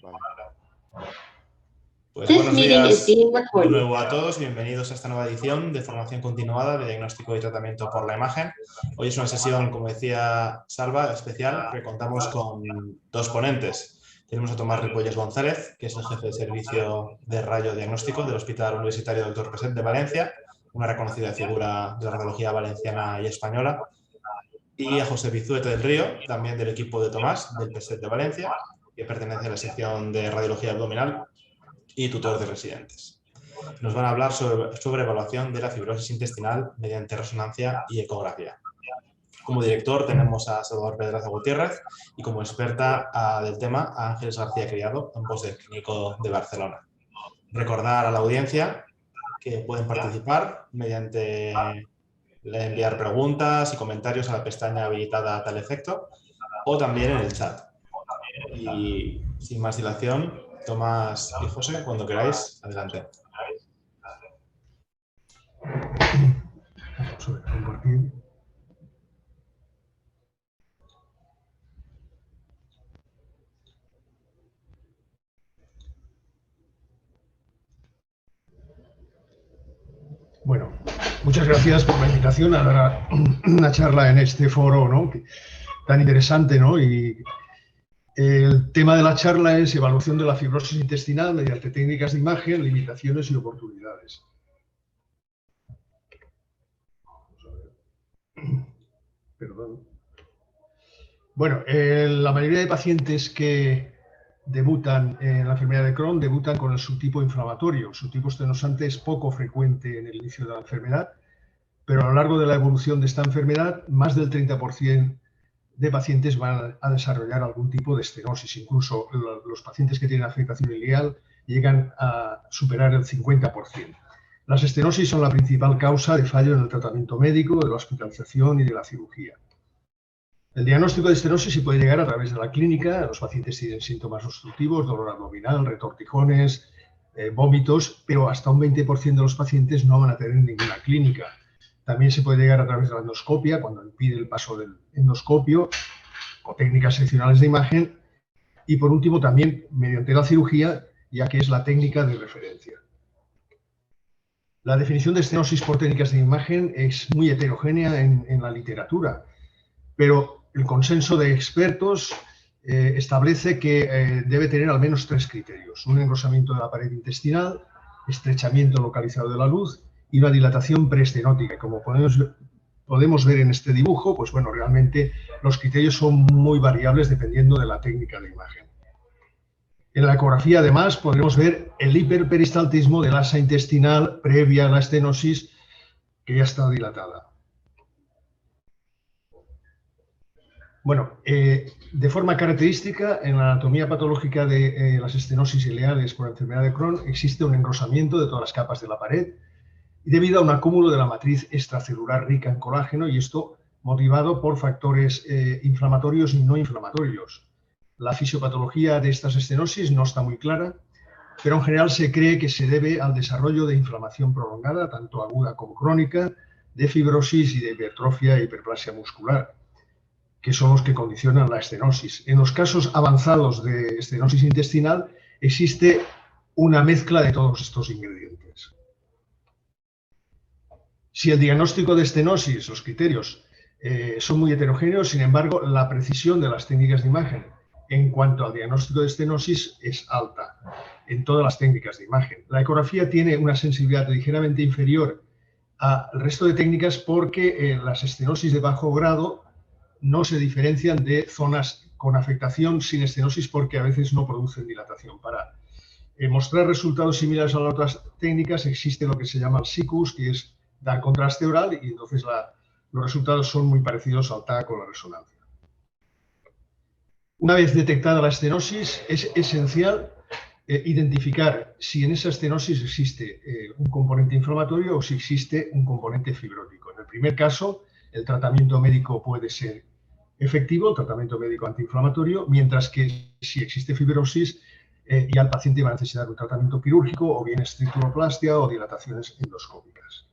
Vale. Pues buenos días de nuevo a todos, bienvenidos a esta nueva edición de formación continuada de diagnóstico y tratamiento por la imagen. Hoy es una sesión, como decía Salva, especial, que contamos con dos ponentes. Tenemos a Tomás Ripolles González, que es el jefe de servicio de radiodiagnóstico del Hospital Universitario Dr. Peset de Valencia, una reconocida figura de la radiología valenciana y española, y a José Vizuete del Río, también del equipo de Tomás, del Peset de Valencia, que pertenece a la sección de radiología abdominal y tutor de residentes. Nos van a hablar sobre evaluación de la fibrosis intestinal mediante resonancia y ecografía. Como director tenemos a Salvador Pedraza Gutiérrez y como experta del tema a Ángeles García Criado, ambos del Clínico de Barcelona. Recordar a la audiencia que pueden participar mediante enviar preguntas y comentarios a la pestaña habilitada a tal efecto o también en el chat. Y sin más dilación, Tomás y José, cuando queráis, adelante. Vamos a ver, compartir. Bueno, muchas gracias por la invitación a dar una charla en este foro, ¿no?, tan interesante, ¿no? Y el tema de la charla es evaluación de la fibrosis intestinal mediante técnicas de imagen, limitaciones y oportunidades. Perdón. Bueno, la mayoría de pacientes que debutan en la enfermedad de Crohn debutan con el subtipo inflamatorio. El subtipo estenosante es poco frecuente en el inicio de la enfermedad, pero a lo largo de la evolución de esta enfermedad, más del 30% de pacientes van a desarrollar algún tipo de estenosis. Incluso los pacientes que tienen afectación ileal llegan a superar el 50%. Las estenosis son la principal causa de fallo en el tratamiento médico, de la hospitalización y de la cirugía. El diagnóstico de estenosis se puede llegar a través de la clínica. Los pacientes tienen síntomas obstructivos, dolor abdominal, retortijones, vómitos, pero hasta un 20% de los pacientes no van a tener ninguna clínica. También se puede llegar a través de la endoscopia, cuando impide el paso del endoscopio, o técnicas seccionales de imagen. Y por último, también mediante la cirugía, ya que es la técnica de referencia. La definición de estenosis por técnicas de imagen es muy heterogénea en la literatura, pero el consenso de expertos establece que debe tener al menos 3 criterios: un engrosamiento de la pared intestinal, estrechamiento localizado de la luz y una dilatación preestenótica. Como podemos ver en este dibujo, pues bueno, realmente los criterios son muy variables dependiendo de la técnica de imagen. En la ecografía, además, podremos ver el hiperperistaltismo del asa intestinal previa a la estenosis, que ya está dilatada. Bueno, de forma característica, en la anatomía patológica de las estenosis ileales por enfermedad de Crohn existe un engrosamiento de todas las capas de la pared debido a un acúmulo de la matriz extracelular rica en colágeno, y esto motivado por factores inflamatorios y no inflamatorios. La fisiopatología de estas estenosis no está muy clara, pero en general se cree que se debe al desarrollo de inflamación prolongada, tanto aguda como crónica, de fibrosis y de hipertrofia e hiperplasia muscular, que son los que condicionan la estenosis. En los casos avanzados de estenosis intestinal existe una mezcla de todos estos ingredientes. Si el diagnóstico de estenosis, los criterios, son muy heterogéneos, sin embargo, la precisión de las técnicas de imagen en cuanto al diagnóstico de estenosis es alta en todas las técnicas de imagen. La ecografía tiene una sensibilidad ligeramente inferior al resto de técnicas porque las estenosis de bajo grado no se diferencian de zonas con afectación sin estenosis porque a veces no producen dilatación. Para mostrar resultados similares a las otras técnicas existe lo que se llama el SICUS, que es dar contraste oral, y entonces los resultados son muy parecidos al TAC o la resonancia. Una vez detectada la estenosis, es esencial identificar si en esa estenosis existe un componente inflamatorio o si existe un componente fibrótico. En el primer caso, el tratamiento médico puede ser efectivo, el tratamiento médico antiinflamatorio, mientras que si existe fibrosis, ya el paciente va a necesitar un tratamiento quirúrgico o bien estricturoplastia o dilataciones endoscópicas.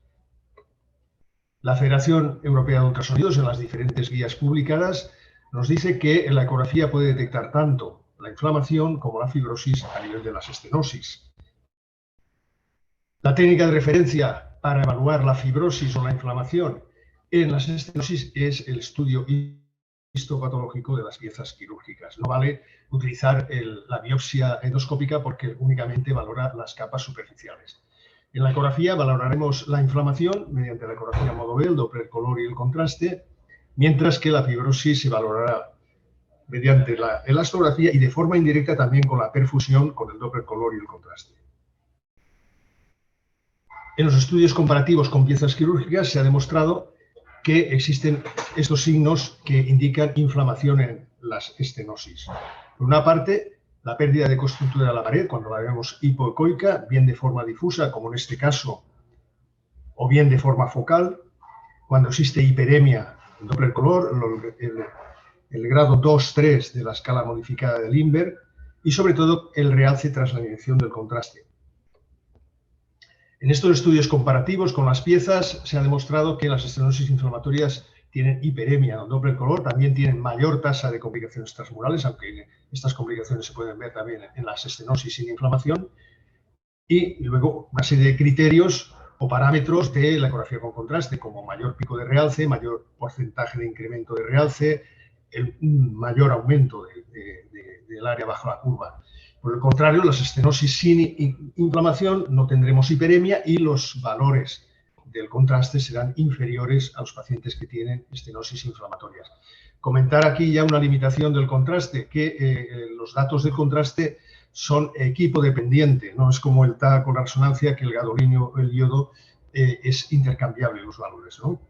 La Federación Europea de Ultrasonidos, en las diferentes guías publicadas, nos dice que la ecografía puede detectar tanto la la inflamación como la fibrosis a nivel de las estenosis. La técnica de referencia para evaluar la fibrosis o la inflamación en las estenosis es el estudio histopatológico de las piezas quirúrgicas. No vale utilizar la biopsia endoscópica porque únicamente valora las capas superficiales. En la ecografía valoraremos la inflamación mediante la ecografía modo B, el Doppler color y el contraste, mientras que la fibrosis se valorará mediante la elastografía y de forma indirecta también con la perfusión con el Doppler color y el contraste. En los estudios comparativos con piezas quirúrgicas se ha demostrado que existen estos signos que indican inflamación en las estenosis. Por una parte, la pérdida de coestructura de la pared, cuando la vemos hipoecoica, bien de forma difusa, como en este caso, o bien de forma focal, cuando existe hiperemia, el Doppler color, el grado 2-3 de la escala modificada de Lindbergh, y sobre todo el realce tras la inyección del contraste. En estos estudios comparativos con las piezas se ha demostrado que las estenosis inflamatorias tienen hiperemia en el Doppler color, también tienen mayor tasa de complicaciones transmurales, aunque estas complicaciones se pueden ver también en las estenosis sin inflamación, y luego una serie de criterios o parámetros de la ecografía con contraste, como mayor pico de realce, mayor porcentaje de incremento de realce, el mayor aumento del área bajo la curva. Por el contrario, las estenosis sin inflamación no tendremos hiperemia y los valores del contraste serán inferiores a los pacientes que tienen estenosis inflamatorias. Comentar aquí ya una limitación del contraste, que los datos del contraste son equipo dependiente, no es como el TAC con la resonancia, que el gadolínio o el yodo es intercambiable los valores, ¿no?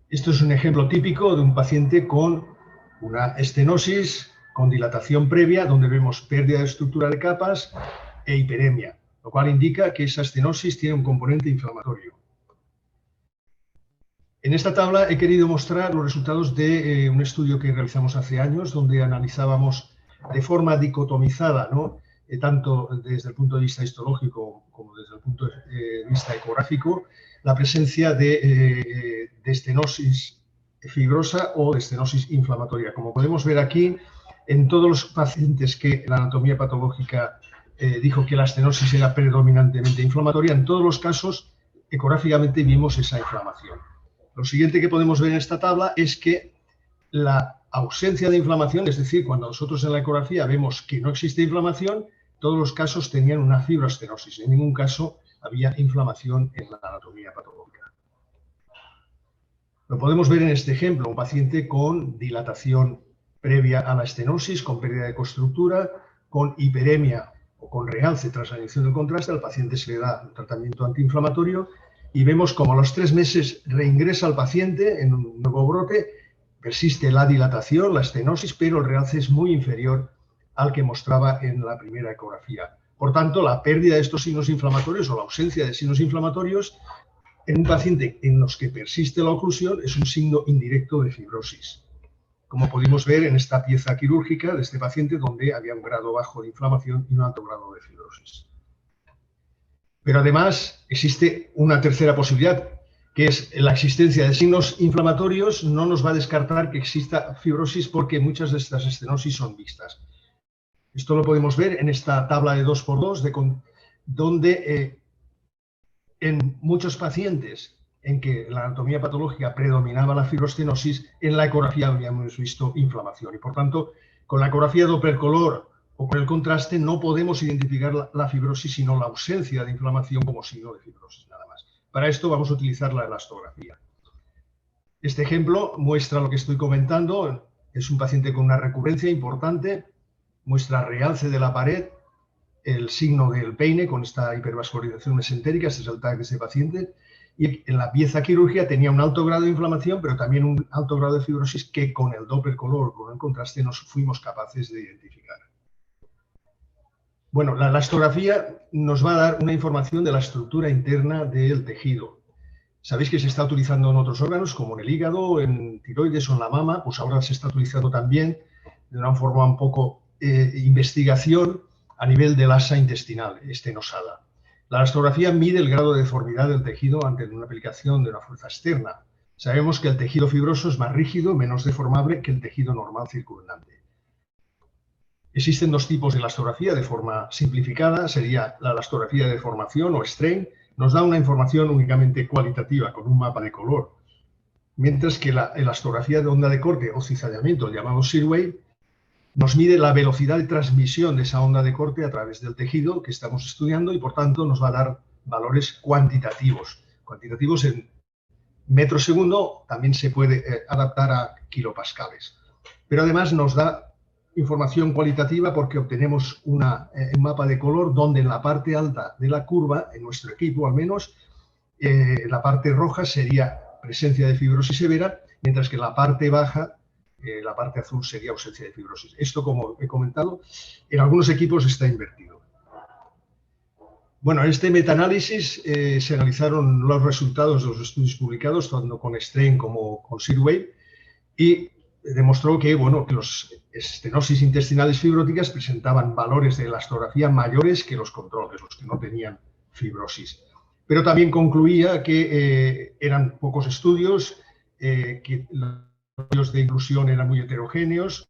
Esto es un ejemplo típico de un paciente con una estenosis con dilatación previa, donde vemos pérdida de estructura de capas e hiperemia, lo cual indica que esa estenosis tiene un componente inflamatorio. En esta tabla he querido mostrar los resultados de un estudio que realizamos hace años, donde analizábamos de forma dicotomizada, ¿no?, tanto desde el punto de vista histológico como desde el punto de vista ecográfico, la presencia de estenosis fibrosa o de estenosis inflamatoria. Como podemos ver aquí, en todos los pacientes que la anatomía patológica dijo que la estenosis era predominantemente inflamatoria, en todos los casos ecográficamente vimos esa inflamación. Lo siguiente que podemos ver en esta tabla es que la ausencia de inflamación, es decir, cuando nosotros en la ecografía vemos que no existe inflamación, todos los casos tenían una fibroestenosis. En ningún caso había inflamación en la anatomía patológica. Lo podemos ver en este ejemplo, un paciente con dilatación previa a la estenosis, con pérdida de coestructura, con hiperemia o con realce tras la inyección del contraste. Al paciente se le da un tratamiento antiinflamatorio y vemos como a los 3 meses reingresa al paciente en un nuevo brote, persiste la dilatación, la estenosis, pero el realce es muy inferior al que mostraba en la primera ecografía. Por tanto, la pérdida de estos signos inflamatorios o la ausencia de signos inflamatorios en un paciente en los que persiste la oclusión es un signo indirecto de fibrosis, como pudimos ver en esta pieza quirúrgica de este paciente, donde había un grado bajo de inflamación y un alto grado de fibrosis. Pero además existe una tercera posibilidad, que es la existencia de signos inflamatorios. No nos va a descartar que exista fibrosis porque muchas de estas estenosis son mixtas. Esto lo podemos ver en esta tabla de 2×2, donde en muchos pacientes en que la anatomía patológica predominaba la fibrostenosis, en la ecografía habíamos visto inflamación. Y por tanto, con la ecografía Doppler color o con el contraste no podemos identificar la fibrosis, sino la ausencia de inflamación como signo de fibrosis, nada más. Para esto vamos a utilizar la elastografía. Este ejemplo muestra lo que estoy comentando. Es un paciente con una recurrencia importante, muestra realce de la pared, el signo del peine con esta hipervascularización mesentérica. Este es el TAC de ese paciente. Y en la pieza quirúrgica tenía un alto grado de inflamación, pero también un alto grado de fibrosis que con el Doppler color, con el contraste, nos fuimos capaces de identificar. Bueno, la elastografía nos va a dar una información de la estructura interna del tejido. Sabéis que se está utilizando en otros órganos, como en el hígado, en tiroides o en la mama. Pues ahora se está utilizando también de una forma un poco investigación a nivel del asa intestinal estenosada. La elastografía mide el grado de deformidad del tejido ante una aplicación de una fuerza externa. Sabemos que el tejido fibroso es más rígido, menos deformable que el tejido normal circundante. Existen dos tipos de elastografía de forma simplificada. Sería la elastografía de deformación o strain. Nos da una información únicamente cualitativa con un mapa de color. Mientras que la elastografía de onda de corte o cizallamiento, llamado shear wave, nos mide la velocidad de transmisión de esa onda de corte a través del tejido que estamos estudiando y, por tanto, nos va a dar valores cuantitativos. Cuantitativos en metros segundo, también se puede adaptar a kilopascales. Pero además nos da información cualitativa porque obtenemos un mapa de color donde en la parte alta de la curva, en nuestro equipo al menos, la parte roja sería presencia de fibrosis severa, mientras que la parte baja, la parte azul, sería ausencia de fibrosis. Esto, como he comentado, en algunos equipos está invertido. Bueno, en este metaanálisis se analizaron los resultados de los estudios publicados, tanto con strain como con shear wave, y demostró que, bueno, que los estenosis intestinales fibróticas presentaban valores de elastografía mayores que los controles, los que no tenían fibrosis. Pero también concluía que eran pocos estudios, que los estudios de inclusión eran muy heterogéneos.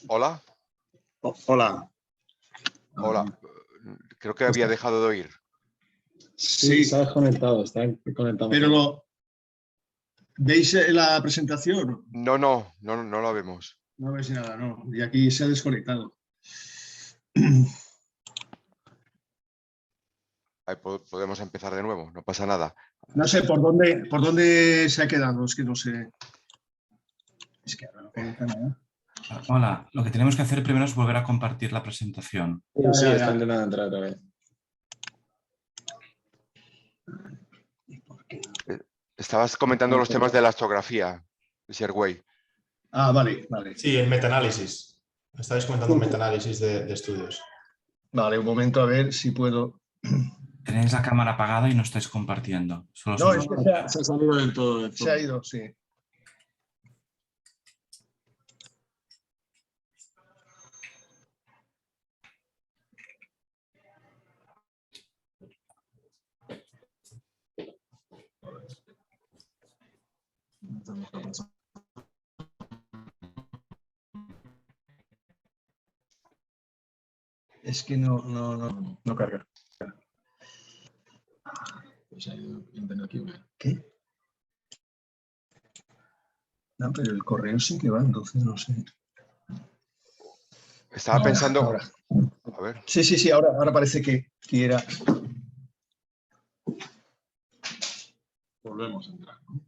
Hola. Hola. Hola. Creo que había dejado de oír. Sí, se ha desconectado, está conectado. Pero ¿veis la presentación? No la vemos. No veis nada, no. Y aquí se ha desconectado. Ahí podemos empezar de nuevo, no pasa nada. No sé por dónde se ha quedado, es que no sé. Es que ahora no conecta nada. Hola, lo que tenemos que hacer primero es volver a compartir la presentación. Sí, está intentando entrar otra vez. Estabas comentando los temas de la elastografía, de shear wave. Ah, vale. Sí, el metaanálisis. Estáis comentando un metaanálisis de estudios. Vale, un momento a ver si puedo. Tenéis la cámara apagada y no estáis compartiendo. Solo No, sois- es que Se ha salido del todo. se ha ido, sí. Es que no carga. Se ha ido internet aquí. ¿Qué? No, pero el correo sí que va, entonces no sé. Estaba pensando... Ahora. A ver. Sí, ahora parece que era. Volvemos a entrar, ¿no?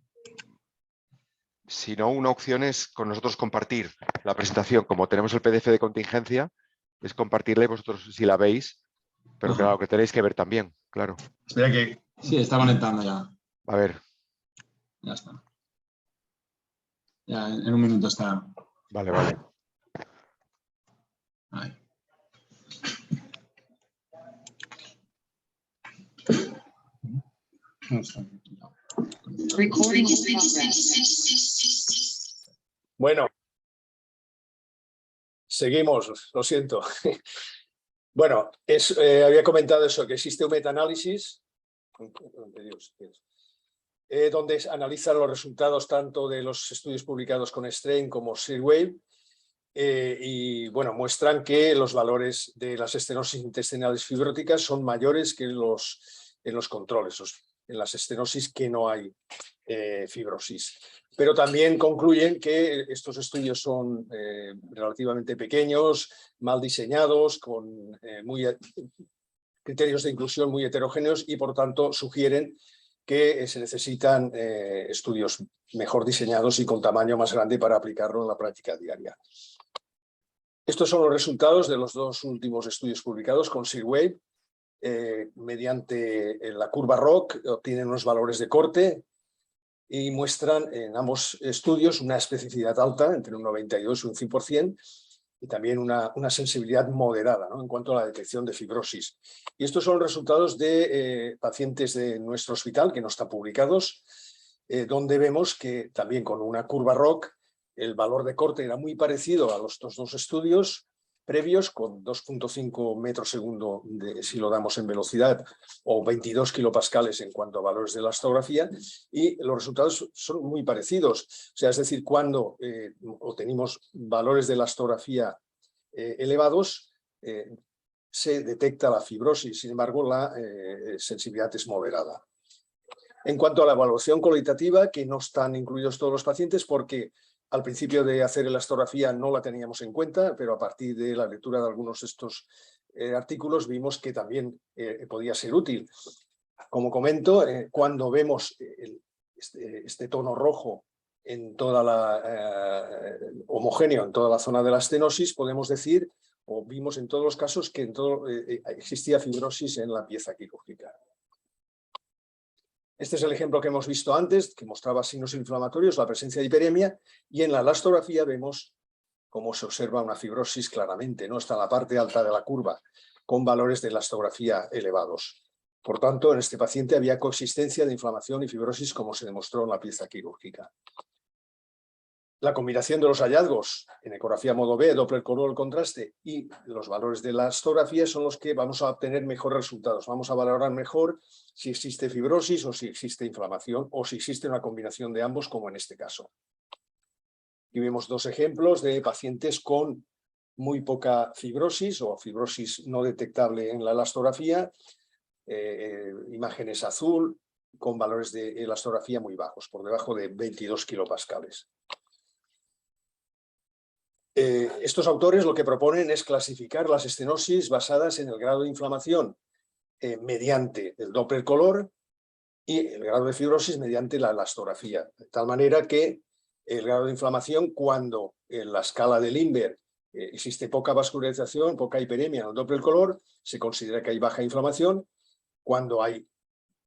Si no, una opción es con nosotros compartir la presentación. Como tenemos el PDF de contingencia, es compartirla y vosotros si la veis, pero claro, que tenéis que ver también, claro. Espera que. Sí, está conectando ya. A ver. Ya está. Ya en un minuto está. Vale. Ahí. No está. Bueno, seguimos, lo siento. Bueno, había comentado eso, que existe un metaanálisis donde analizan los resultados tanto de los estudios publicados con Strain como SIRWAVE, y bueno, muestran que los valores de las estenosis intestinales fibróticas son mayores que en los controles, en las estenosis que no hay fibrosis. Pero también concluyen que estos estudios son relativamente pequeños, mal diseñados, con criterios de inclusión muy heterogéneos y por tanto sugieren que se necesitan estudios mejor diseñados y con tamaño más grande para aplicarlo en la práctica diaria. Estos son los resultados de los 2 últimos estudios publicados con SIRWAVE. Mediante la curva ROC obtienen unos valores de corte y muestran en ambos estudios una especificidad alta, entre un 92 y un 100%, y también una sensibilidad moderada, ¿no?, en cuanto a la detección de fibrosis. Y estos son resultados de pacientes de nuestro hospital que no están publicados, donde vemos que también con una curva ROC el valor de corte era muy parecido a los 2 estudios previos, con 2.5 metros segundo si lo damos en velocidad, o 22 kilopascales en cuanto a valores de elastografía, y los resultados son muy parecidos. O sea, es decir, cuando obtenemos valores de elastografía elevados, se detecta la fibrosis, sin embargo, la sensibilidad es moderada. En cuanto a la evaluación cualitativa, que no están incluidos todos los pacientes porque al principio de hacer elastografía no la teníamos en cuenta, pero a partir de la lectura de algunos de estos artículos vimos que también podía ser útil. Como comento, cuando vemos este tono rojo en toda la homogéneo en toda la zona de la estenosis, podemos decir, o vimos en todos los casos, que existía fibrosis en la pieza quirúrgica. Este es el ejemplo que hemos visto antes, que mostraba signos inflamatorios, la presencia de hiperemia, y en la elastografía vemos cómo se observa una fibrosis claramente, ¿no? Está en la parte alta de la curva, con valores de elastografía elevados. Por tanto, en este paciente había coexistencia de inflamación y fibrosis, como se demostró en la pieza quirúrgica. La combinación de los hallazgos en ecografía modo B, Doppler color, el contraste y los valores de la elastografía son los que vamos a obtener mejores resultados. Vamos a valorar mejor si existe fibrosis o si existe inflamación o si existe una combinación de ambos, como en este caso. Aquí vemos 2 ejemplos de pacientes con muy poca fibrosis o fibrosis no detectable en la elastografía, imágenes azul con valores de elastografía muy bajos, por debajo de 22 kilopascales. Estos autores lo que proponen es clasificar las estenosis basadas en el grado de inflamación mediante el Doppler color y el grado de fibrosis mediante la elastografía, de tal manera que el grado de inflamación, cuando en la escala de Lindbergh existe poca vascularización, poca hiperemia en el Doppler color, se considera que hay baja inflamación. Cuando hay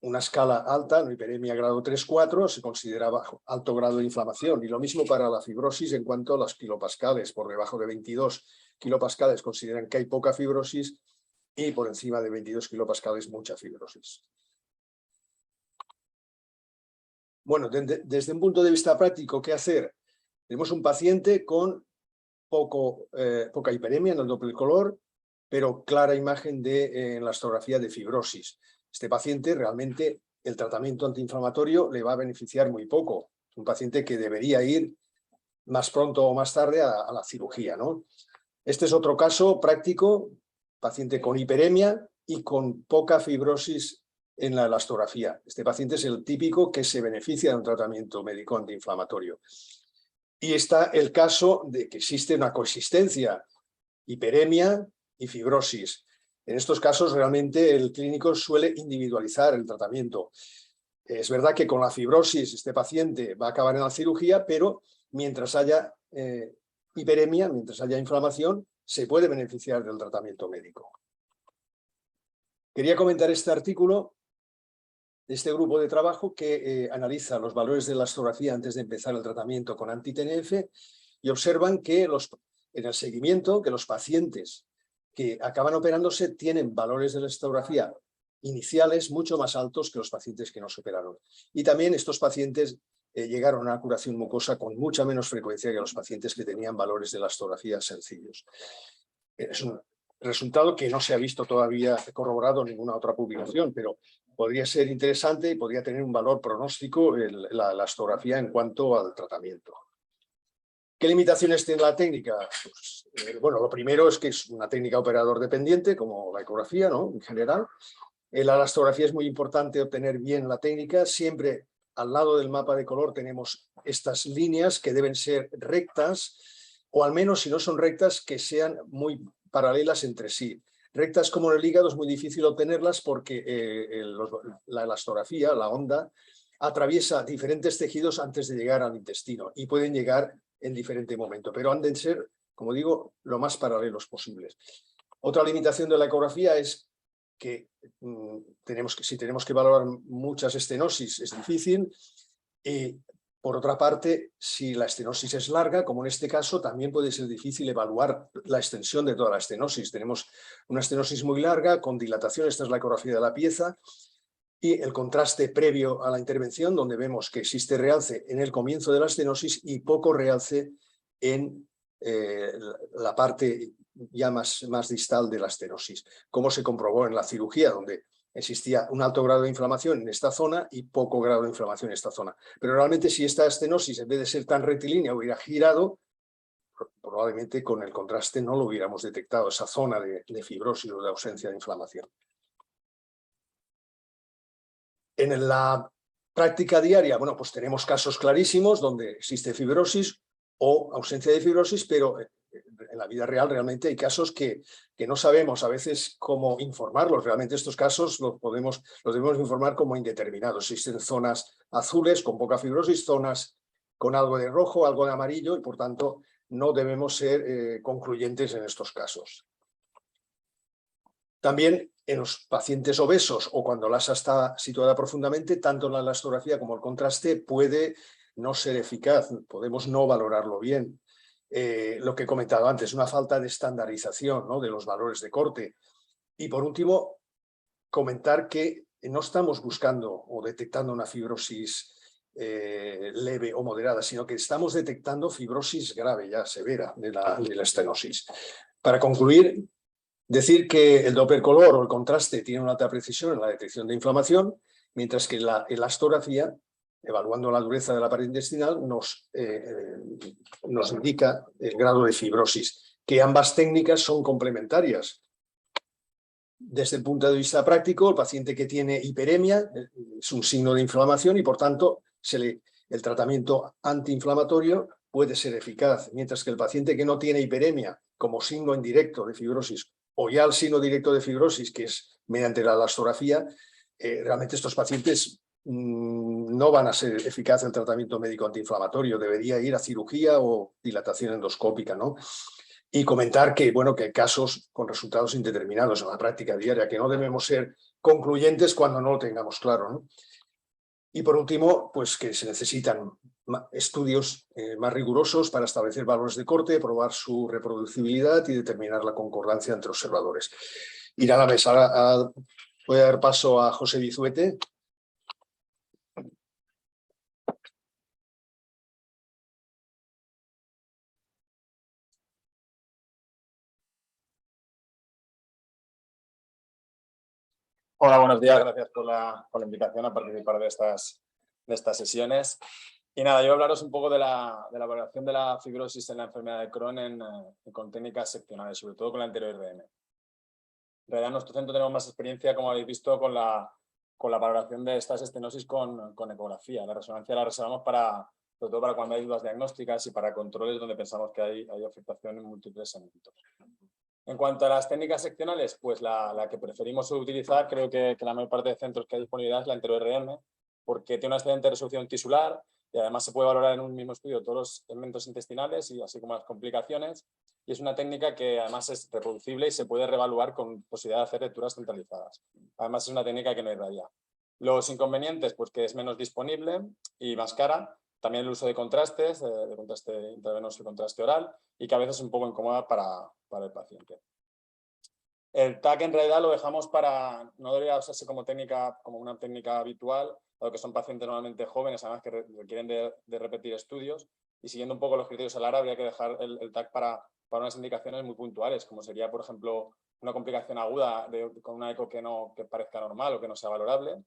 una escala alta, no hiperemia grado 3-4, se considera alto grado de inflamación. Y lo mismo para la fibrosis en cuanto a los kilopascales. Por debajo de 22 kilopascales consideran que hay poca fibrosis y por encima de 22 kilopascales mucha fibrosis. Bueno, desde un punto de vista práctico, ¿qué hacer? Tenemos un paciente con poca hiperemia en el Doppler color, pero clara imagen de elastografía de fibrosis. Este paciente realmente el tratamiento antiinflamatorio le va a beneficiar muy poco. Es un paciente que debería ir más pronto o más tarde a la cirugía, ¿no? Este es otro caso práctico, paciente con hiperemia y con poca fibrosis en la elastografía. Este paciente es el típico que se beneficia de un tratamiento médico antiinflamatorio. Y está el caso de que existe una coexistencia, hiperemia y fibrosis. En estos casos realmente el clínico suele individualizar el tratamiento. Es verdad que con la fibrosis este paciente va a acabar en la cirugía, pero mientras haya hiperemia, mientras haya inflamación, se puede beneficiar del tratamiento médico. Quería comentar este artículo de este grupo de trabajo que analiza los valores de elastografía antes de empezar el tratamiento con anti-TNF y observan que en el seguimiento que los pacientes que acaban operándose tienen valores de elastografía iniciales mucho más altos que los pacientes que no se operaron. Y también estos pacientes llegaron a una curación mucosa con mucha menos frecuencia que los pacientes que tenían valores de elastografía sencillos. Es un resultado que no se ha visto todavía corroborado en ninguna otra publicación, pero podría ser interesante y podría tener un valor pronóstico la elastografía en cuanto al tratamiento. ¿Qué limitaciones tiene la técnica? Pues, bueno, lo primero es que es una técnica operador dependiente, como la ecografía, ¿no? En general. En la elastografía es muy importante obtener bien la técnica. Siempre al lado del mapa de color tenemos estas líneas que deben ser rectas, o al menos, si no son rectas, que sean muy paralelas entre sí. Rectas como en el hígado es muy difícil obtenerlas porque la elastografía, la onda, atraviesa diferentes tejidos antes de llegar al intestino y pueden llegar en diferente momento, pero han de ser, como digo, lo más paralelos posibles. Otra limitación de la ecografía es que si tenemos que valorar muchas estenosis es difícil. Por otra parte, si la estenosis es larga, como en este caso, también puede ser difícil evaluar la extensión de toda la estenosis. Tenemos una estenosis muy larga, con dilatación, esta es la ecografía de la pieza, y el contraste previo a la intervención, donde vemos que existe realce en el comienzo de la estenosis y poco realce en la parte ya más distal de la estenosis, como se comprobó en la cirugía, donde existía un alto grado de inflamación en esta zona y poco grado de inflamación en esta zona. Pero realmente si esta estenosis, en vez de ser tan rectilínea, hubiera girado, probablemente con el contraste no lo hubiéramos detectado, esa zona de fibrosis o de ausencia de inflamación. En la práctica diaria, bueno, pues tenemos casos clarísimos donde existe fibrosis o ausencia de fibrosis, pero en la vida real realmente hay casos que no sabemos a veces cómo informarlos. Realmente estos casos los debemos informar como indeterminados. Existen zonas azules con poca fibrosis, zonas con algo de rojo, algo de amarillo, y por tanto no debemos ser concluyentes en estos casos. También en los pacientes obesos o cuando la asa está situada profundamente, tanto la elastografía como el contraste puede no ser eficaz, podemos no valorarlo bien. Lo que he comentado antes, una falta de estandarización, ¿no?, de los valores de corte. Y por último, comentar que no estamos buscando o detectando una fibrosis leve o moderada, sino que estamos detectando fibrosis grave, ya severa, de la estenosis. Para concluir, decir que el Doppler color o el contraste tiene una alta precisión en la detección de inflamación, mientras que la elastografía, evaluando la dureza de la pared intestinal, nos indica el grado de fibrosis, que ambas técnicas son complementarias. Desde el punto de vista práctico, el paciente que tiene hiperemia es un signo de inflamación y, por tanto, el tratamiento antiinflamatorio puede ser eficaz, mientras que el paciente que no tiene hiperemia como signo indirecto de fibrosis o ya el signo directo de fibrosis, que es mediante la elastografía, realmente estos pacientes no van a ser eficaz el tratamiento médico antiinflamatorio, debería ir a cirugía o dilatación endoscópica, ¿no? Y comentar que, bueno, que hay casos con resultados indeterminados en la práctica diaria, que no debemos ser concluyentes cuando no lo tengamos claro, ¿no? Y por último, pues que se necesitan estudios más rigurosos para establecer valores de corte, probar su reproducibilidad y determinar la concordancia entre observadores. Y nada más, ahora voy a dar paso a José Bizuete. Hola, buenos días. Gracias por la invitación a participar de estas sesiones. Y nada, yo voy a hablaros un poco de la valoración de la fibrosis en la enfermedad de Crohn con técnicas seccionales, sobre todo con la anterior IRM. En realidad en nuestro centro tenemos más experiencia, como habéis visto, con la valoración de estas estenosis con ecografía. La resonancia la reservamos sobre todo para cuando hay dudas diagnósticas y para controles donde pensamos que hay afectación en múltiples segmentos. En cuanto a las técnicas seccionales, pues la que preferimos utilizar, creo que la mayor parte de centros que hay disponibilidad es la entero-RM, porque tiene una excelente resolución tisular y además se puede valorar en un mismo estudio todos los elementos intestinales y así como las complicaciones. Y es una técnica que además es reproducible y se puede reevaluar con posibilidad de hacer lecturas centralizadas. Además es una técnica que no irradia. Los inconvenientes, pues que es menos disponible y más cara. También el uso de contrastes, de contraste intravenoso y contraste oral, y que a veces es un poco incómoda para el paciente. El TAC en realidad lo dejamos no debería usarse como una técnica habitual, dado que son pacientes normalmente jóvenes, además que requieren de repetir estudios, y siguiendo un poco los criterios ALAR habría que dejar el TAC para unas indicaciones muy puntuales, como sería, por ejemplo, una complicación aguda con una eco que parezca normal o que no sea valorable,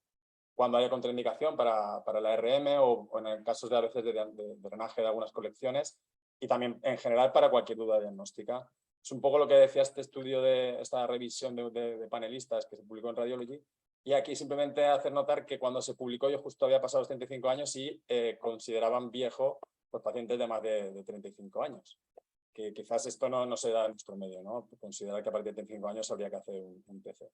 cuando haya contraindicación para la RM o en el caso de a veces de drenaje de algunas colecciones, y también en general para cualquier duda diagnóstica. Es un poco lo que decía este estudio esta revisión de panelistas que se publicó en Radiology, y aquí simplemente hacer notar que cuando se publicó yo justo había pasado los 35 años y consideraban viejo los pacientes de más de 35 años. Que quizás esto no se da en nuestro medio, ¿no? Considerar que a partir de 35 años habría que hacer un TC.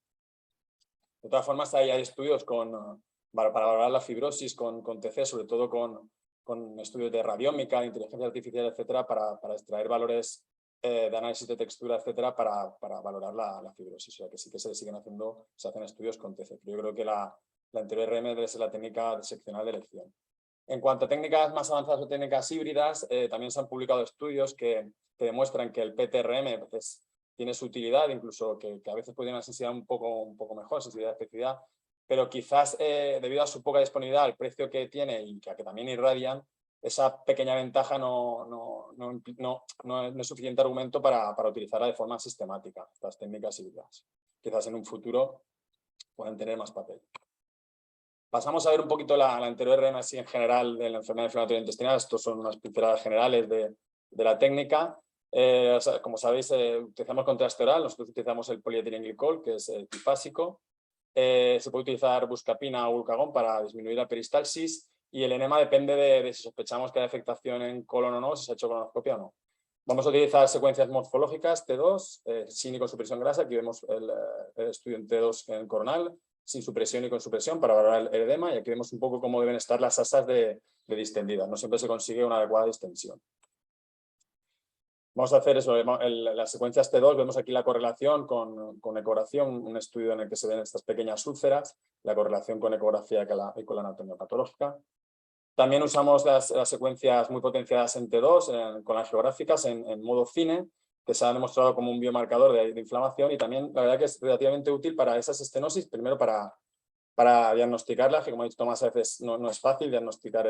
De todas formas, hay estudios para valorar la fibrosis con TC, sobre todo con estudios de radiómica, inteligencia artificial, etcétera, para extraer valores de análisis de textura, etcétera, para valorar la fibrosis. O sea que sí que se hacen estudios con TC. Pero yo creo que la anterior RM debe ser la técnica seccional de elección. En cuanto a técnicas más avanzadas o técnicas híbridas, también se han publicado estudios que demuestran que el PTRM tiene su utilidad, incluso que a veces puede tener una sensibilidad un poco mejor, sensibilidad de especificidad, pero quizás debido a su poca disponibilidad, al precio que tiene y que también irradian, esa pequeña ventaja no es suficiente argumento para utilizarla de forma sistemática, las técnicas híbridas. Quizás en un futuro puedan tener más papel. Pasamos a ver un poquito la anterior RM así en general de la enfermedad inflamatoria intestinal. Estos son unas pinceladas generales de la técnica. Como sabéis, utilizamos contraste oral, nosotros utilizamos el polietilenglicol, que es trifásico. Se puede utilizar buscapina o glucagón para disminuir la peristalsis, y el enema depende de si sospechamos que hay afectación en colon o no, si se ha hecho colonoscopia o no. Vamos a utilizar secuencias morfológicas T2, sin y con supresión grasa. Aquí vemos el estudio en T2 en coronal, sin supresión y con supresión para valorar el edema, y aquí vemos un poco cómo deben estar las asas de distendida. No siempre se consigue una adecuada distensión. Vamos a hacer eso, las secuencias T2, vemos aquí la correlación con ecografía, un estudio en el que se ven estas pequeñas úlceras, la correlación con ecografía y con la anatomía patológica. También usamos las secuencias muy potenciadas en T2, con las geográficas en modo cine, que se ha demostrado como un biomarcador de inflamación, y también la verdad que es relativamente útil para esas estenosis, primero para diagnosticarlas, que como ha dicho Tomás, a veces no es fácil diagnosticar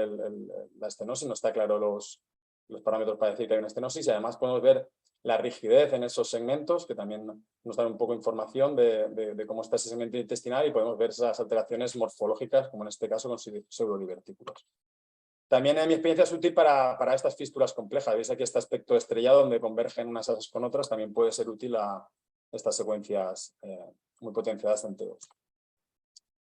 la estenosis, no está claro los parámetros para decir que hay una estenosis, y además podemos ver la rigidez en esos segmentos, que también nos dan un poco de información de cómo está ese segmento intestinal, y podemos ver esas alteraciones morfológicas, como en este caso con pseudodivertículos. También en mi experiencia es útil para estas fístulas complejas. Veis aquí este aspecto estrellado donde convergen unas asas con otras, también puede ser útil a estas secuencias muy potenciadas en T2.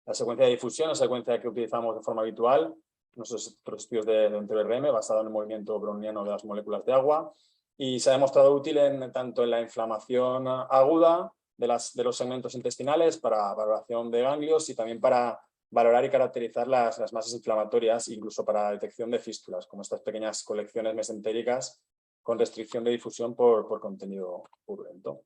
La secuencia de difusión es la secuencia que utilizamos de forma habitual, nuestros estudios de NTRM, basado en el movimiento browniano de las moléculas de agua, y se ha demostrado útil tanto en la inflamación aguda de los segmentos intestinales, para valoración de ganglios, y también para valorar y caracterizar las masas inflamatorias, incluso para detección de fístulas, como estas pequeñas colecciones mesentéricas con restricción de difusión por contenido purulento.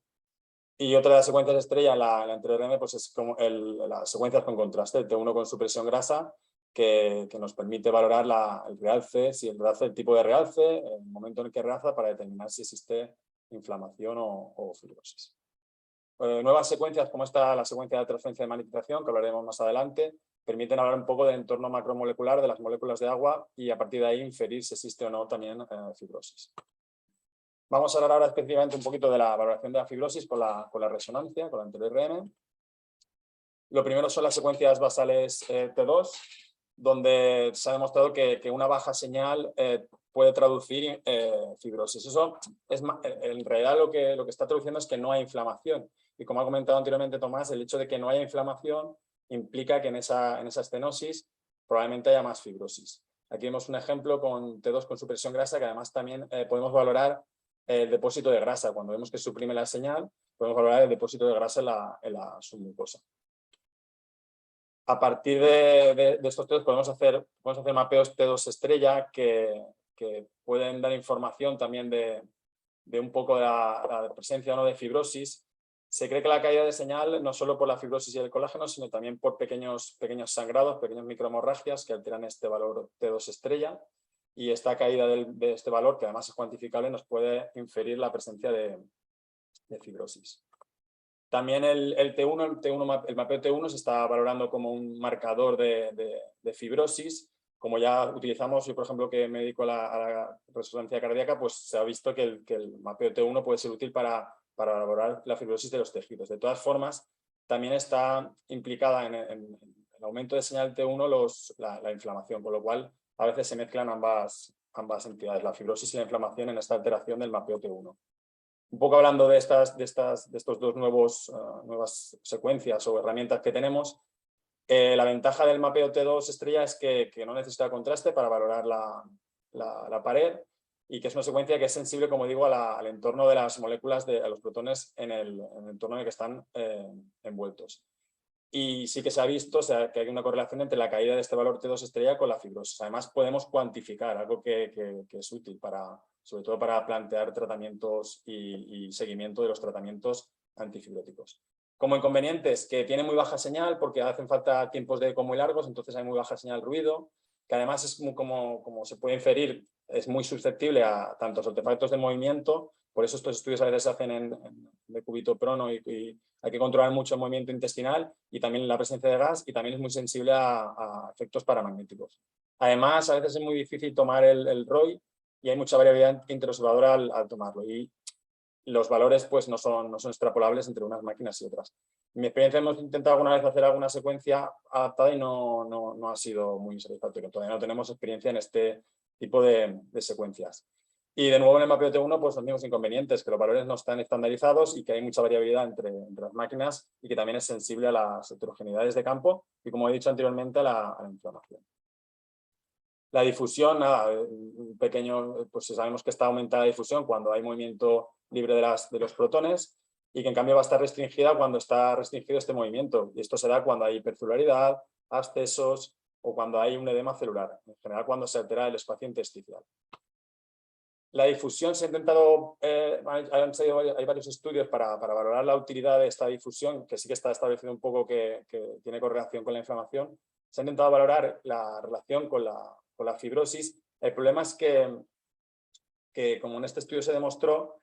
Y otra de las secuencias estrella en la anterior RM, pues es como las secuencias con contraste, el T1 con supresión grasa, que nos permite valorar el realce, el tipo de realce, el momento en el que realza, para determinar si existe inflamación o fibrosis. Nuevas secuencias como la secuencia de transferencia de manipulación, que hablaremos más adelante, permiten hablar un poco del entorno macromolecular de las moléculas de agua, y a partir de ahí inferir si existe o no también fibrosis. Vamos a hablar ahora específicamente un poquito de la valoración de la fibrosis con la resonancia, con la anterior RM. Lo primero son las secuencias basales T2, donde se ha demostrado que una baja señal puede traducir fibrosis. Eso es en realidad lo que está traduciendo es que no hay inflamación. Y como ha comentado anteriormente Tomás, el hecho de que no haya inflamación implica que en esa estenosis probablemente haya más fibrosis. Aquí vemos un ejemplo con T2 con supresión grasa, que además también podemos valorar el depósito de grasa. Cuando vemos que suprime la señal, podemos valorar el depósito de grasa en la submucosa. A partir de estos T2 podemos hacer mapeos T2 estrella que pueden dar información también de un poco de la presencia o no de fibrosis. Se cree que la caída de señal, no solo por la fibrosis y el colágeno, sino también por pequeños sangrados, pequeñas microhemorragias que alteran este valor T2 estrella, y esta caída de este valor, que además es cuantificable, nos puede inferir la presencia de fibrosis. También el mapeo T1 se está valorando como un marcador de fibrosis, como ya utilizamos, yo por ejemplo que me dedico a la resonancia cardíaca, pues se ha visto que el mapeo T1 puede ser útil para elaborar la fibrosis de los tejidos. De todas formas, también está implicada en el aumento de señal T1 la inflamación, con lo cual a veces se mezclan ambas entidades, la fibrosis y la inflamación en esta alteración del mapeo T1. Un poco hablando de estos dos nuevas secuencias o herramientas que tenemos, la ventaja del mapeo T2 estrella es que no necesita contraste para valorar la pared y que es una secuencia que es sensible, como digo, al entorno de las moléculas, a los protones en el entorno en el que están envueltos. Y sí que se ha visto que hay una correlación entre la caída de este valor T2 estrella con la fibrosis. Además, podemos cuantificar algo que es útil, sobre todo para plantear tratamientos y seguimiento de los tratamientos antifibróticos. Como inconvenientes, que tiene muy baja señal porque hacen falta tiempos de eco muy largos, entonces hay muy baja señal ruido, que además es como se puede inferir, es muy susceptible a tantos artefactos de movimiento. Por eso estos estudios a veces se hacen de cúbito prono y hay que controlar mucho el movimiento intestinal y también la presencia de gas, y también es muy sensible a efectos paramagnéticos. Además, a veces es muy difícil tomar el ROI y hay mucha variabilidad interobservadora al tomarlo. Y los valores pues, no son extrapolables entre unas máquinas y otras. En mi experiencia hemos intentado alguna vez hacer alguna secuencia adaptada y no ha sido muy satisfactorio. Todavía no tenemos experiencia en este tipo de secuencias. Y de nuevo en el mapeo T1 pues los mismos inconvenientes, que los valores no están estandarizados y que hay mucha variabilidad entre las máquinas y que también es sensible a las heterogeneidades de campo y, como he dicho anteriormente, a la inflamación. La difusión, nada, pues sabemos que está aumentada la difusión cuando hay movimiento libre de los protones y que en cambio va a estar restringida cuando está restringido este movimiento. Y esto se da cuando hay hipercelularidad, abscesos o cuando hay un edema celular, en general cuando se altera el espacio intersticial. La difusión se ha intentado, hay varios estudios para valorar la utilidad de esta difusión, que sí que está establecido un poco que tiene correlación con la inflamación. Se ha intentado valorar la relación con la fibrosis. El problema es que como en este estudio se demostró,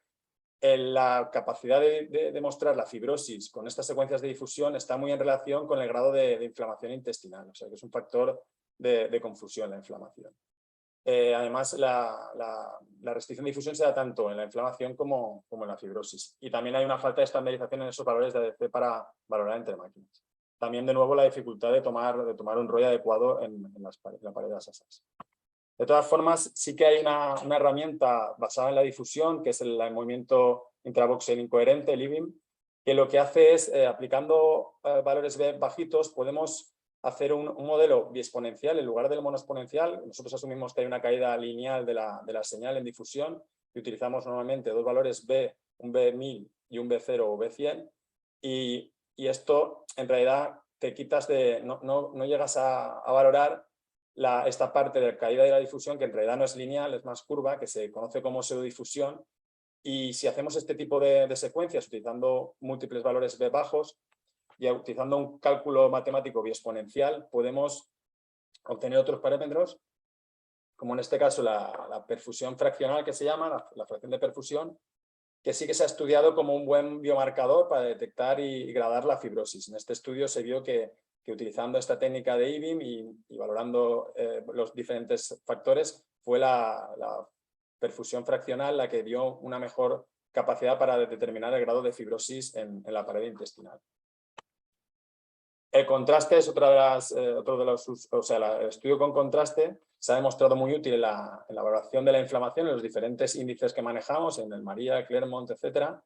la capacidad de demostrar la fibrosis con estas secuencias de difusión está muy en relación con el grado de inflamación intestinal, o sea que es un factor de confusión la inflamación. Además, la restricción de difusión se da tanto en la inflamación como en la fibrosis. Y también hay una falta de estandarización en esos valores de ADC para valorar entre máquinas. También, de nuevo, la dificultad de tomar un ROI adecuado en la pared de las asas. De todas formas, sí que hay una herramienta basada en la difusión, que es el movimiento intravoxel incoherente, el IBIM, que lo que hace es, aplicando valores bajitos, podemos hacer un modelo biexponencial en lugar del monoexponencial. Nosotros asumimos que hay una caída lineal de la señal en difusión y utilizamos normalmente dos valores B, un B1000 y un B0 o B100, y esto en realidad te quitas no llegas a valorar esta parte de la caída de la difusión, que en realidad no es lineal, es más curva, que se conoce como pseudodifusión. Y si hacemos este tipo de secuencias utilizando múltiples valores B bajos y utilizando un cálculo matemático biexponencial, podemos obtener otros parámetros, como en este caso la perfusión fraccional, que se llama, la fracción de perfusión, que sí que se ha estudiado como un buen biomarcador para detectar y gradar la fibrosis. En este estudio se vio que utilizando esta técnica de IBIM y valorando los diferentes factores, fue la perfusión fraccional la que dio una mejor capacidad para determinar el grado de fibrosis en la pared intestinal. El contraste es el estudio con contraste se ha demostrado muy útil en la valoración de la inflamación en los diferentes índices que manejamos, en el Maria, el Clermont, etc.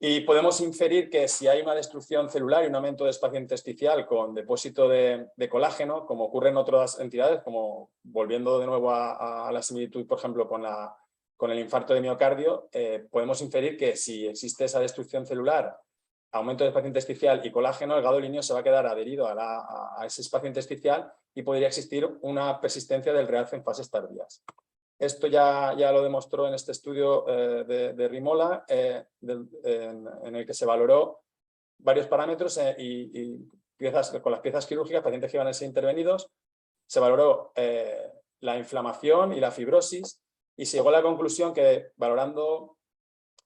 Y podemos inferir que si hay una destrucción celular y un aumento de espacio intersticial con depósito de colágeno, como ocurre en otras entidades, como volviendo de nuevo a la similitud, por ejemplo, con el infarto de miocardio, podemos inferir que si existe esa destrucción celular, aumento de espacio intersticial y colágeno, el gado líneo se va a quedar adherido a ese espacio intersticial y podría existir una persistencia del realce en fases tardías. Esto ya lo demostró en este estudio de Rimola, en el que se valoró varios parámetros y con las piezas quirúrgicas, pacientes que iban a ser intervenidos, se valoró la inflamación y la fibrosis y se llegó a la conclusión que valorando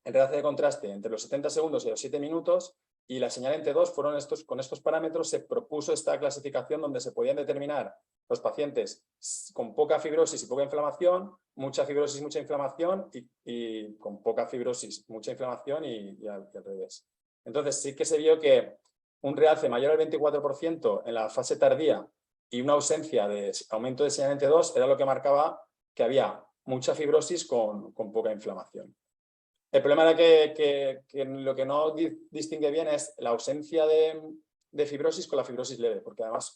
el realce de contraste entre los 70 segundos y los 7 minutos, y la señal en T2 con estos parámetros se propuso esta clasificación donde se podían determinar los pacientes con poca fibrosis y poca inflamación, mucha fibrosis, mucha inflamación y con poca fibrosis, mucha inflamación y al revés. Entonces sí que se vio que un realce mayor al 24% en la fase tardía y una ausencia de aumento de señal en T2 era lo que marcaba que había mucha fibrosis con poca inflamación. El problema era que lo que no distingue bien es la ausencia de fibrosis con la fibrosis leve, porque además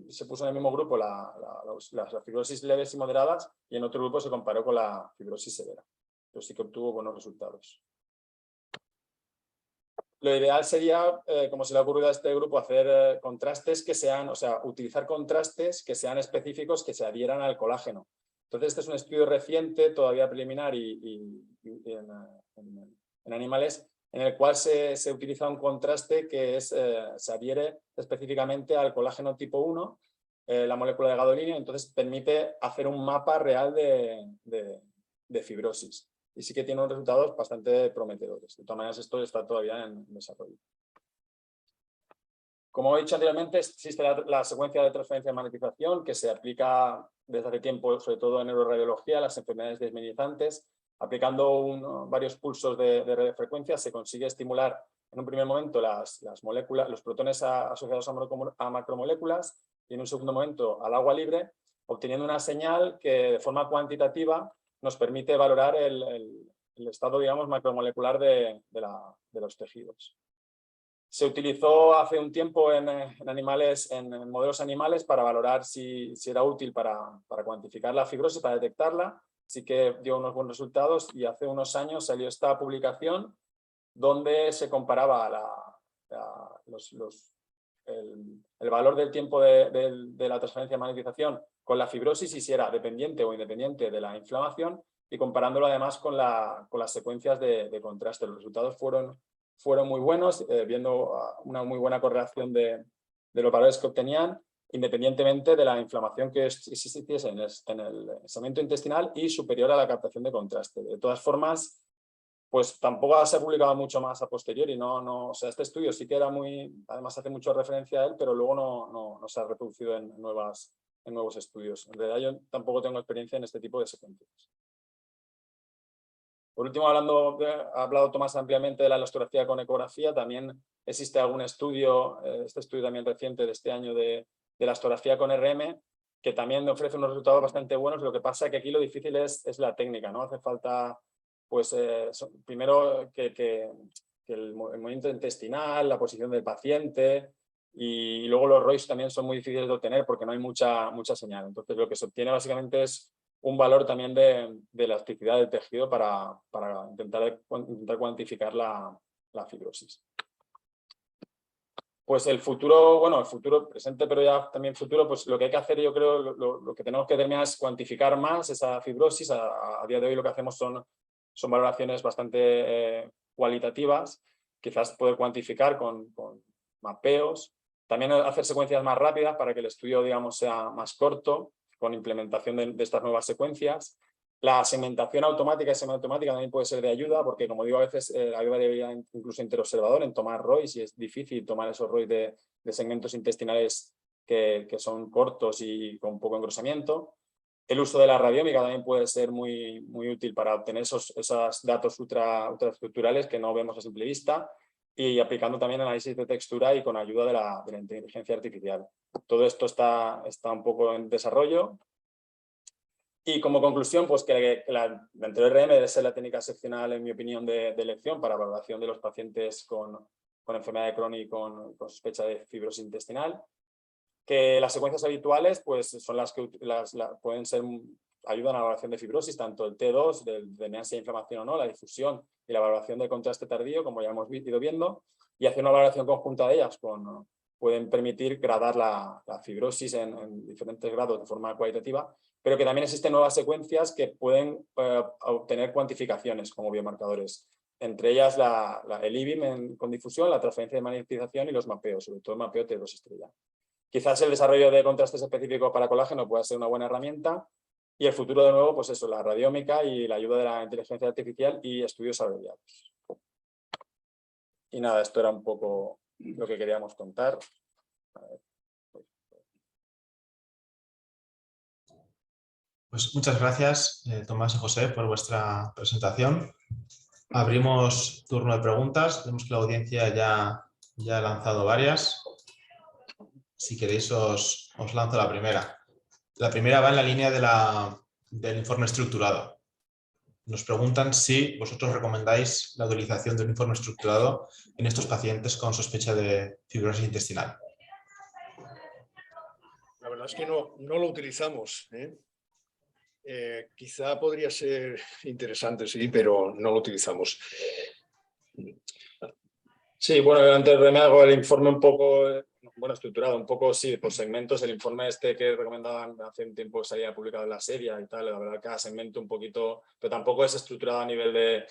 se puso en el mismo grupo las fibrosis leves y moderadas y en otro grupo se comparó con la fibrosis severa. Pero sí que obtuvo buenos resultados. Lo ideal sería, como se le ha ocurrido a este grupo, hacer contrastes que sean, o sea, utilizar contrastes que sean específicos, que se adhieran al colágeno. Entonces, este es un estudio reciente, todavía preliminar y en animales, en el cual se utiliza un contraste que se adhiere específicamente al colágeno tipo 1, la molécula de gadolinio, entonces permite hacer un mapa real de fibrosis. Y sí que tiene unos resultados bastante prometedores. De todas maneras, esto está todavía en desarrollo. Como he dicho anteriormente, existe la secuencia de transferencia de magnetización que se aplica desde hace tiempo, sobre todo en neuroradiología, las enfermedades desmielizantes. Aplicando varios pulsos de radiofrecuencia se consigue estimular en un primer momento las moléculas, los protones asociados a macromoléculas y en un segundo momento al agua libre, obteniendo una señal que de forma cuantitativa nos permite valorar el estado, digamos, macromolecular de los tejidos. Se utilizó hace un tiempo en modelos animales para valorar si era útil para cuantificar la fibrosis, para detectarla. Sí que dio unos buenos resultados y hace unos años salió esta publicación donde se comparaba el valor del tiempo de la transferencia de magnetización con la fibrosis y si era dependiente o independiente de la inflamación y comparándolo además con las secuencias de contraste. Los resultados fueron muy buenos, viendo una muy buena correlación de los valores que obtenían, independientemente de la inflamación que existiese en el segmento intestinal y superior a la captación de contraste. De todas formas, pues tampoco se ha publicado mucho más a posteriori. O sea, este estudio sí que era además hace mucha referencia a él, pero luego no se ha reproducido en nuevos estudios. En realidad yo tampoco tengo experiencia en este tipo de secuencias. Por último, ha hablado Tomás ampliamente de la elastografía con ecografía. También existe algún estudio, este estudio también reciente de este año de elastografía con RM, que también ofrece unos resultados bastante buenos. Lo que pasa es que aquí lo difícil es la técnica, ¿no? Hace falta, pues, primero que el movimiento intestinal, la posición del paciente y luego los ROIs también son muy difíciles de obtener porque no hay mucha señal. Entonces, lo que se obtiene básicamente es un valor también de elasticidad del tejido para intentar cuantificar la fibrosis. Pues el futuro presente, pero ya también futuro, pues lo que hay que hacer, yo creo, lo que tenemos que determinar es cuantificar más esa fibrosis. A día de hoy lo que hacemos son valoraciones bastante cualitativas, quizás poder cuantificar con mapeos, también hacer secuencias más rápidas para que el estudio, digamos, sea más corto, con implementación de estas nuevas secuencias. La segmentación automática y semiautomática también puede ser de ayuda, porque como digo, a veces hay variabilidad incluso interobservador en tomar ROIs y es difícil tomar esos ROIs de segmentos intestinales que son cortos y con poco engrosamiento. El uso de la radiómica también puede ser muy útil para obtener esos datos ultraestructurales que no vemos a simple vista y aplicando también análisis de textura y con ayuda de la inteligencia artificial. Todo esto está un poco en desarrollo. Y como conclusión, pues que la anterior RM debe ser la técnica excepcional, en mi opinión, de elección para valoración de los pacientes con enfermedad de Crohn y con sospecha de fibrosis intestinal. Que las secuencias habituales pues, son las que ayudan a la valoración de fibrosis, tanto el T2, de neasia, inflamación o no, la difusión y la valoración de contraste tardío, como ya hemos ido viendo, y hacer una valoración conjunta de ellas pueden permitir gradar la fibrosis en diferentes grados de forma cualitativa, pero que también existen nuevas secuencias que pueden obtener cuantificaciones como biomarcadores. Entre ellas el IBIM con difusión, la transferencia de magnetización y los mapeos, sobre todo el mapeo T2 estrella. Quizás el desarrollo de contrastes específicos para colágeno pueda ser una buena herramienta y el futuro de nuevo, pues eso, la radiómica y la ayuda de la inteligencia artificial y estudios abreviados. Y nada, esto era un poco lo que queríamos contar. Pues muchas gracias, Tomás y José, por vuestra presentación. Abrimos turno de preguntas. Vemos que la audiencia ya ha lanzado varias. Si queréis, os lanzo la primera. La primera va en la línea del informe estructurado. Nos preguntan si vosotros recomendáis la utilización de un informe estructurado en estos pacientes con sospecha de fibrosis intestinal. La verdad es que no lo utilizamos, ¿eh? Quizá podría ser interesante, sí, pero no lo utilizamos. Sí, bueno, antes me hago el informe un poco, bueno, estructurado, un poco, sí, por segmentos. El informe este que recomendaban hace un tiempo que salía publicado en la serie y tal, la verdad, cada segmento un poquito, pero tampoco es estructurado a nivel de...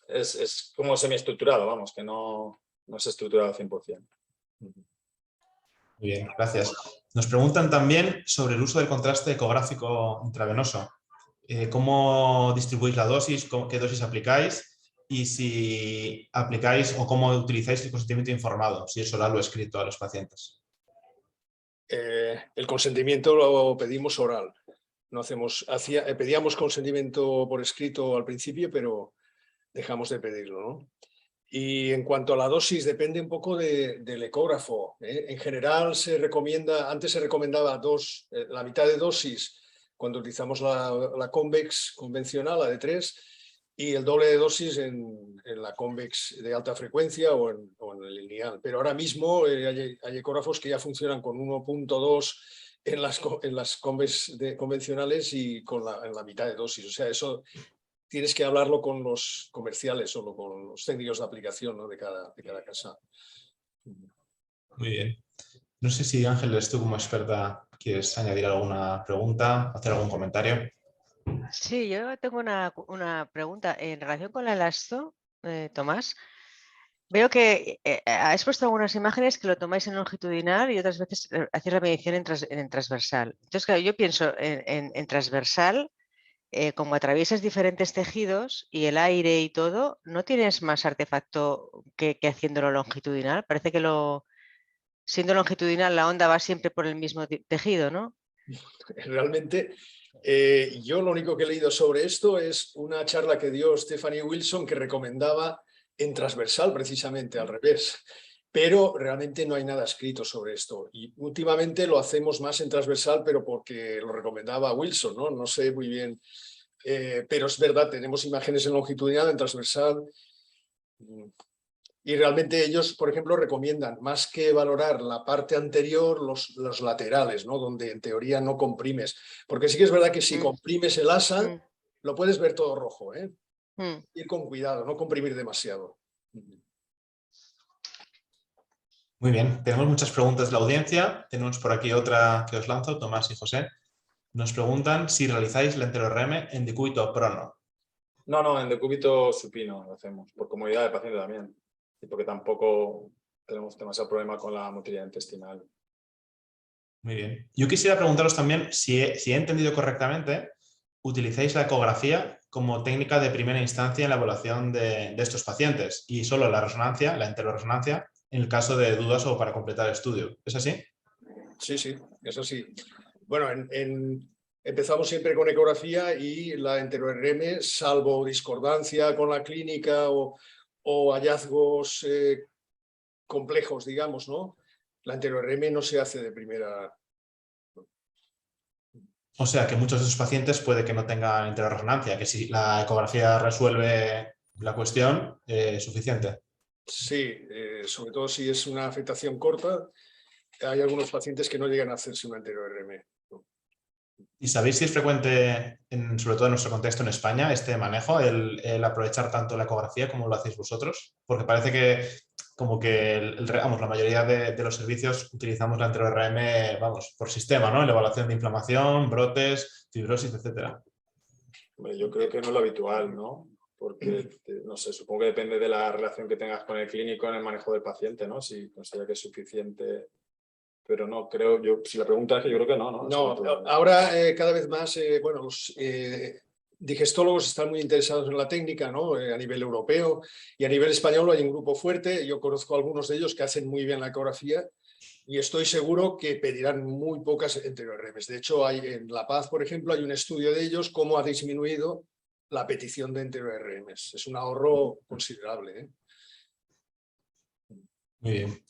Es como semiestructurado, vamos, que no es estructurado al 100%. Muy bien, gracias. Nos preguntan también sobre el uso del contraste ecográfico intravenoso. ¿Cómo distribuís la dosis? ¿Qué dosis aplicáis? Y si aplicáis o cómo utilizáis el consentimiento informado, si es oral o escrito a los pacientes. El consentimiento lo pedimos oral. No pedíamos consentimiento por escrito al principio, pero dejamos de pedirlo, ¿no? Y en cuanto a la dosis, depende un poco del ecógrafo, ¿eh? En general antes se recomendaba la mitad de dosis cuando utilizamos la Convex convencional, la de 3, y el doble de dosis en la Convex de alta frecuencia o en el lineal. Pero ahora mismo hay ecógrafos que ya funcionan con 1.2 en las Convex convencionales y en la mitad de dosis. O sea, eso tienes que hablarlo con los comerciales o con los técnicos de aplicación, ¿no? de cada casa. Muy bien. No sé si, Ángeles, tú como experta quieres añadir alguna pregunta, hacer algún comentario. Sí, yo tengo una pregunta en relación con la elasto, Tomás. Veo que has puesto algunas imágenes que lo tomáis en longitudinal y otras veces hacéis la medición en transversal. Entonces, claro, yo pienso en transversal, como atraviesas diferentes tejidos y el aire y todo, ¿no tienes más artefacto que haciéndolo longitudinal? Parece que siendo longitudinal la onda va siempre por el mismo tejido, ¿no? Realmente, yo lo único que he leído sobre esto es una charla que dio Stephanie Wilson que recomendaba en transversal, precisamente al revés. Pero realmente no hay nada escrito sobre esto. Y últimamente lo hacemos más en transversal, pero porque lo recomendaba Wilson, ¿no? No sé muy bien. Pero es verdad, tenemos imágenes en longitudinal, en transversal. Y realmente ellos, por ejemplo, recomiendan, más que valorar la parte anterior, los laterales, ¿no? Donde en teoría no comprimes. Porque sí que es verdad que si comprimes el asa, lo puedes ver todo rojo, ¿eh? Ir con cuidado, no comprimir demasiado. Muy bien, tenemos muchas preguntas de la audiencia. Tenemos por aquí otra que os lanzo, Tomás y José. Nos preguntan si realizáis la entero-RM en decúbito prono. No, en decúbito supino lo hacemos, por comodidad del paciente también. Y porque tampoco tenemos demasiado problema con la motilidad intestinal. Muy bien. Yo quisiera preguntaros también si he entendido correctamente, utilizáis la ecografía como técnica de primera instancia en la evaluación de estos pacientes y solo la resonancia, la enteroresonancia, en el caso de dudas o para completar el estudio. ¿Es así? Sí, es así. Bueno, empezamos siempre con ecografía y la entero-RM, salvo discordancia con la clínica o hallazgos complejos, digamos, ¿no? La entero-RM no se hace de primera. O sea que muchos de esos pacientes puede que no tengan enteroresonancia, que si la ecografía resuelve la cuestión, es suficiente. Sí, sobre todo si es una afectación corta, hay algunos pacientes que no llegan a hacerse una entero-RM. ¿Y sabéis si es frecuente, sobre todo en nuestro contexto en España, este manejo, el aprovechar tanto la ecografía como lo hacéis vosotros? Porque parece que como que la mayoría de los servicios utilizamos la entero-RM, vamos, por sistema, ¿no? En la evaluación de inflamación, brotes, fibrosis, etcétera. Yo creo que no es lo habitual, ¿no? Porque, no sé, supongo que depende de la relación que tengas con el clínico en el manejo del paciente, ¿no? Si considera que es suficiente. Pero no, si la pregunta es que yo creo que no. No, ahora cada vez más, bueno, digestólogos están muy interesados en la técnica, ¿no? A nivel europeo y a nivel español hay un grupo fuerte. Yo conozco a algunos de ellos que hacen muy bien la ecografía y estoy seguro que pedirán muy pocas entero-RMs. De hecho, en La Paz, por ejemplo, hay un estudio de ellos cómo ha disminuido la petición de entero-RMs. Es un ahorro considerable, ¿eh? Muy bien.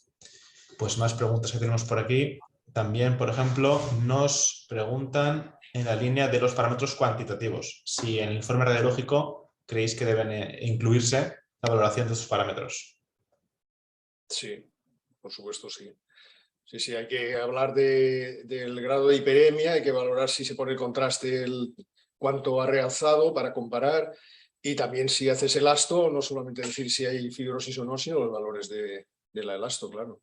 Pues más preguntas que tenemos por aquí. También, por ejemplo, nos preguntan en la línea de los parámetros cuantitativos. Si en el informe radiológico creéis que deben incluirse la valoración de estos parámetros. Sí, por supuesto, sí. Sí, hay que hablar del grado de hiperemia, hay que valorar si se pone el contraste, cuánto ha realzado para comparar, y también si haces el elasto, no solamente decir si hay fibrosis o no, sino los valores de la elasto, claro.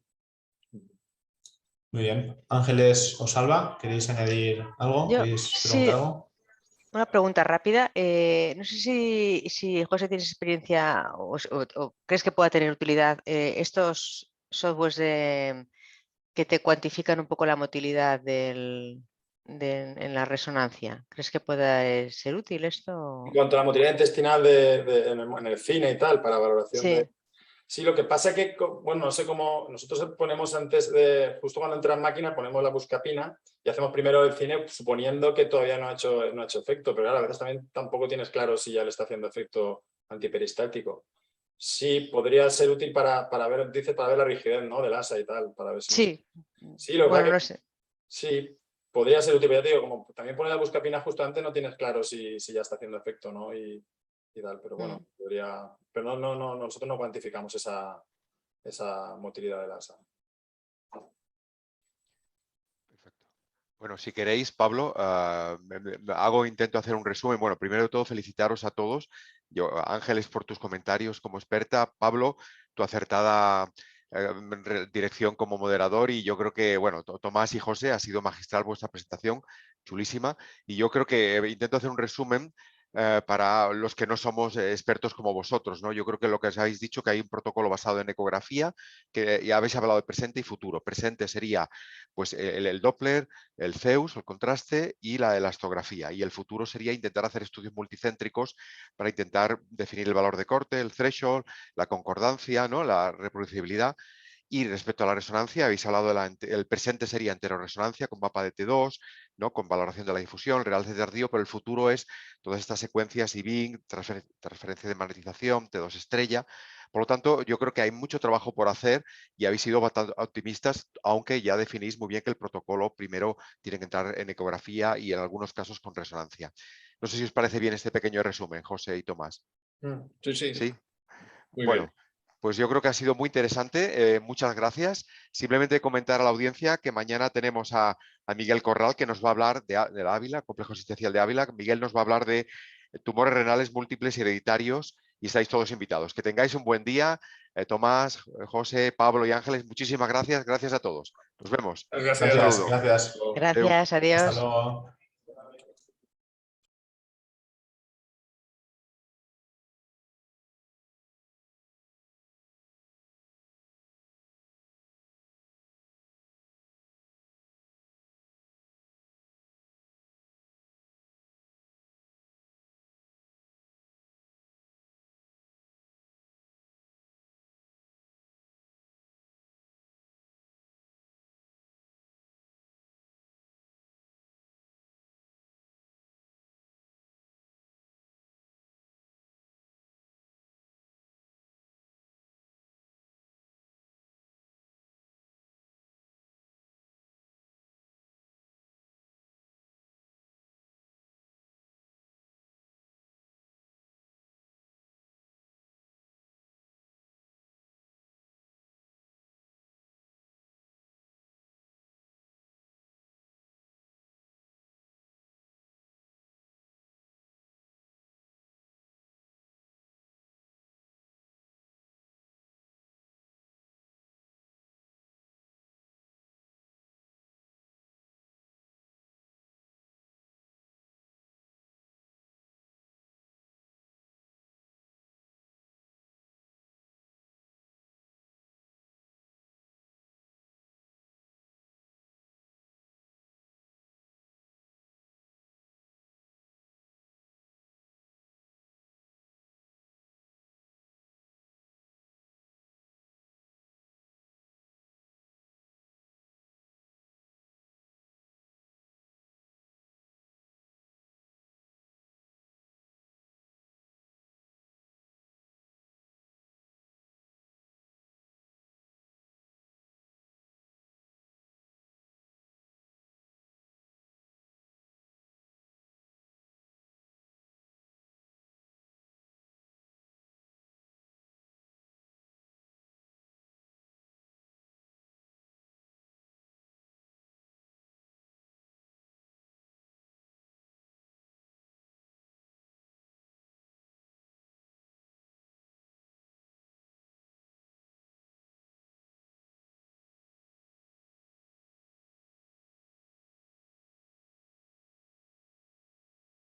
Muy bien. Ángeles o Salva, ¿queréis añadir algo? ¿Queréis preguntar algo? Una pregunta rápida. No sé si José tienes experiencia o crees que pueda tener utilidad estos softwares que te cuantifican un poco la motilidad en la resonancia. ¿Crees que pueda ser útil esto? En cuanto a la motilidad intestinal en el cine y tal, para valoración Sí. Sí, lo que pasa es que, bueno, no sé cómo, nosotros ponemos justo cuando entra en máquina, ponemos la buscapina y hacemos primero el cine suponiendo que todavía no ha hecho efecto, pero claro, a veces también tampoco tienes claro si ya le está haciendo efecto antiperistático. Sí, podría ser útil para ver, dice, para ver la rigidez, ¿no? Del asa y tal, para ver si... Sí. Sí, lo que Bueno, pasa no que... sé. Sí, podría ser útil, pero ya te digo, como también pone la buscapina justo antes, no tienes claro si ya está haciendo efecto, ¿no? Y tal, pero bueno, podría... Pero no, nosotros no cuantificamos esa motilidad del asa. Perfecto. Bueno, si queréis, Pablo, intento hacer un resumen. Bueno, primero de todo, felicitaros a todos. Ángeles, por tus comentarios como experta. Pablo, tu acertada dirección como moderador, y yo creo que, bueno, Tomás y José, ha sido magistral vuestra presentación, chulísima, y yo creo que intento hacer un resumen para los que no somos expertos como vosotros, ¿no? Yo creo que lo que os habéis dicho, que hay un protocolo basado en ecografía, que ya habéis hablado de presente y futuro. Presente sería pues el Doppler, el Zeus, el contraste y la elastografía, y el futuro sería intentar hacer estudios multicéntricos para intentar definir el valor de corte, el threshold, la concordancia, ¿no? La reproducibilidad. Y respecto a la resonancia, habéis hablado el presente sería enteroresonancia con mapa de T2, ¿no? Con valoración de la difusión, realce tardío, pero el futuro es todas estas secuencias IBIN, transferencia de magnetización, T2 estrella. Por lo tanto, yo creo que hay mucho trabajo por hacer y habéis sido bastante optimistas, aunque ya definís muy bien que el protocolo primero tiene que entrar en ecografía y en algunos casos con resonancia. No sé si os parece bien este pequeño resumen, José y Tomás. Sí, sí. ¿Sí? Muy bueno, bien. Pues yo creo que ha sido muy interesante. Muchas gracias. Simplemente comentar a la audiencia que mañana tenemos a Miguel Corral, que nos va a hablar de la Ávila, Complejo Asistencial de Ávila. Miguel nos va a hablar de tumores renales múltiples y hereditarios, y estáis todos invitados. Que tengáis un buen día. Tomás, José, Pablo y Ángeles, muchísimas gracias. Gracias a todos. Nos vemos. Gracias. Un saludo. Gracias. Gracias, adiós. Hasta luego.